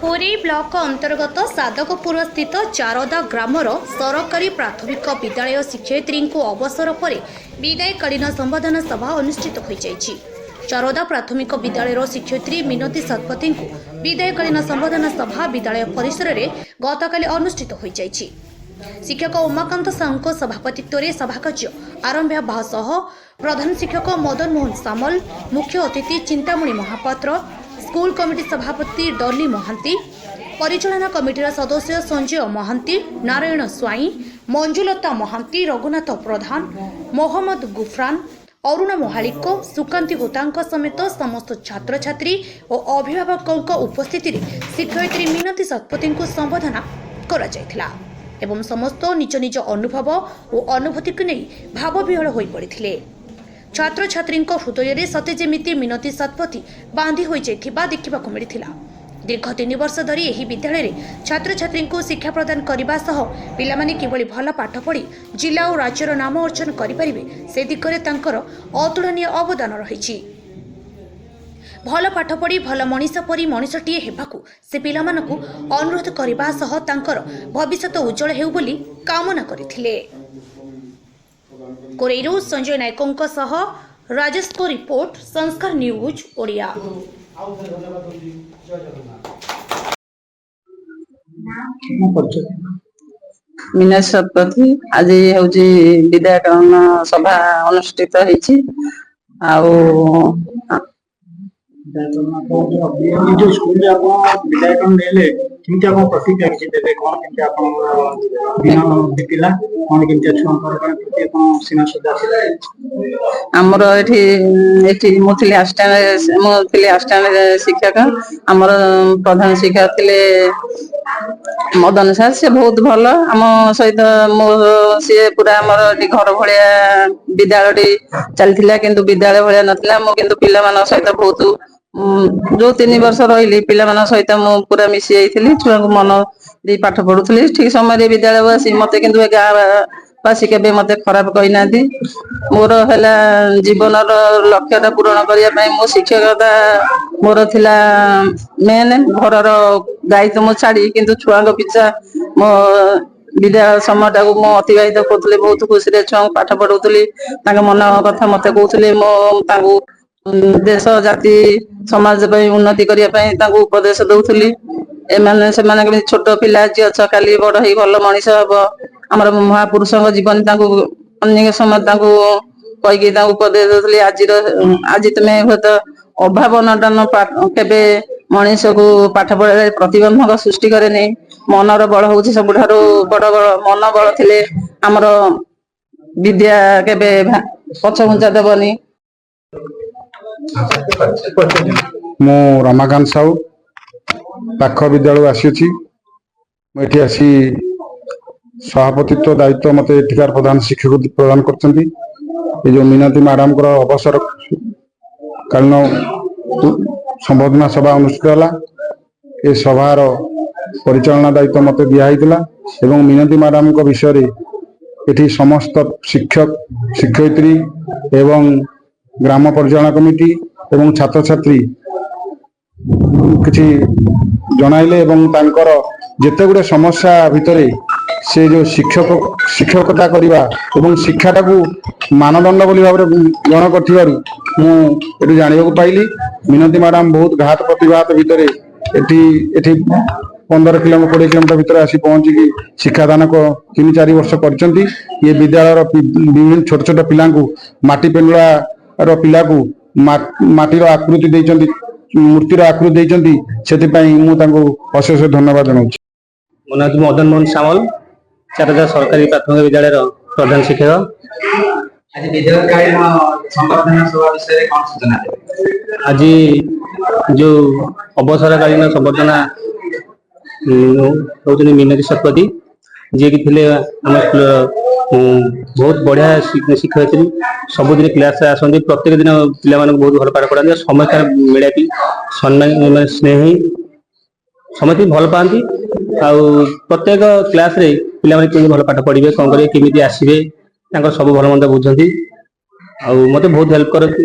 Puri block अंतर्गत सादकपुर स्थित चारदा grammar सरकारी प्राथमिक विद्यालय शिक्षयित्री को अवसर पर विदायकालीन संबोधन सभा अनुष्ठित हो जाइछि। चारदा प्राथमिक विद्यालय शिक्षयित्री मिनती शतपथी को विदायकालीन संबोधन सभा विद्यालय परिसर में गतकाली अनुष्ठित हो जाइछि। शिक्षक उमाकांत साहू सभापतित्व में सभाकार्य आरंभ हेबा सह प्रधान शिक्षक मदन मोहन सामल, मुख्य अतिथि चिंतामणि महापात्र, स्कूल कमिटी सभापति डॉली महांती, परिचालना कमिटीर सदस्य संजय महांती, नारायण स्वाई, मंजुलता महांती, रघुनाथ प्रधान, मोहम्मद गुफरान, अरुण महालिक, सुकांति होता समेत समस्त छात्र छात्री और अभिभावकों उपस्थिति शिक्षयित्री मिनती शतपथी को संबोधन करा जायथिला एवं समस्त निज निज अनुभव और अनुभूति को नहीं भाव विहल हो पड़े। छात्र छात्री हृदय में सते जेमिति मिनती शतपथी बांधी हो देखा मिलता। दीर्घ 3 वर्ष धरी यही विद्यालय में छात्र छात्री को शिक्षा प्रदान करने सह पिलामाने किभली भल पाठ पढ़ी जिला और राज्यर नाम अर्जन करें से दिगरे तांकर अतुलनीय अवदान रही। भल पाठ पढ़ी भल मनीष परी मनीषटीए हेबाकू से पिलामानकू अनुरोध करने सह तांकर भविष्य उज्जवल हेउ बोली कामना करथिले। कोरेरू संजय नायकों सह राजेश को रिपोर्ट संस्कार न्यूज ओडिया। मिनती शतपथी आज हूँ विदायकालीन सभा अनुष्ठित होती। जो स्कूल में आप विदायकालीन नेले किंती आप प्रतिक्रिया किछि देबे कोन किंती आप दिन बितिला कोन किंती छुआंकर प्रति कोन सिना सुधा हमर एठी मुथिली अस्टान शिक्षक हमर प्रधान शिक्षक थिले मदन सार से बहुत भल आम सहित मो सी पूरा हमर घर भलिया विद्यालय चलथिला किंतु विद्यालय भलिया नथिला मो किंतु पिला मान सहित बहुत जो 3 वर्ष रही पिला सहित मु पूरा मिसी जाइली छुआ को मन दे पाठ पढ़ुली ठीक समय विद्यालय आसी मत कि गाँववासी के मत खराब कही ना मोर है जीवन लक्ष्य पूरण करने मो शिक्षकता मोर थिला मेन घर दायित्व मु छाड़ी किंतु छुआ पिछा मो विद्यालय समय टाक मु अतिबाहित करुली बहुत खुशी छुआ पाठ पढ़ुली मन कथा मत कहते मो देश जाति समाज उन्नति करने उपदेश दौली एमाने छोट पिला जी अच्छा काली बड़ ही भल मनीष हम आम महापुरुष जीवन अनेक समय कहीकि उपदेश दूसरी आज तुम्हें हूँ तो अभाव अनटन केवे मनीष को पाठ पढ़ा प्रतिबंधक सृष्टि करे नहीं मनर बल हूँ सब बड़ मन बल थे आमर विद्या केवे पछघुंचा देवनी। मु रमाकांत साहू पाख विद्यालय आसी मुझे आसी सभापतित्व दायित्व मत एठिकार प्रधान शिक्षक प्रदान कर जो मिनती मैडम अवसर कालीन संबोधना सभा अनुष्ठित है। ये सभार परिचालना दायित्व मत दिखाईला एवं मिनती मैडम विषय ये समस्त शिक्षक शिक्षयित्री एवं ग्राम परिचालना कमिटी एवं छात्र छात्री किछि जनाइले एवं तांकर जेते गुडे समस्या भितर से जो शिक्षकता करवा एवं शिक्षाटा को मानदंड बोली भाव ग्रहण कर जाना पाइली। मिनती मैडम बहुत घात प्रतिघात भितर एठी 15 किलोमीटर 20 किलोमीटर भितर आसी पहुंची शिक्षादान को 3-4 वर्ष कर ये विद्यालय विभिन्न छोट छोट पिला माटी पेंडुला पिला को माटीर आकृति देइचंदी मूर्तिर आकृति देइचंदी सेति मु अशेष धन्यवाद जनाऊँ। मो नाम मदन मोहन सामल चारदा सरकारी प्राथमिक विद्यालय प्रधान शिक्षक। आज विदायकालीन संबोधन सभा विषय कोन सूचना आज जो अवसरकालीन संबर्धना होती मिनती शतपथी जी कि थे आम बहुत बढ़िया शिक्षयित्री सबुदिन क्लास आसती प्रत्येक दिन पिला बहुत भल पाठ पढ़ाती समस्त मिलापी सम्मान स्नेही समस्त भल पाती प्रत्येक क्लास रे पिला भल पाठ पढ़े कौन करेंगे केमी आसवे सब भल मंद बुझती मत बहुत हेल्प करती।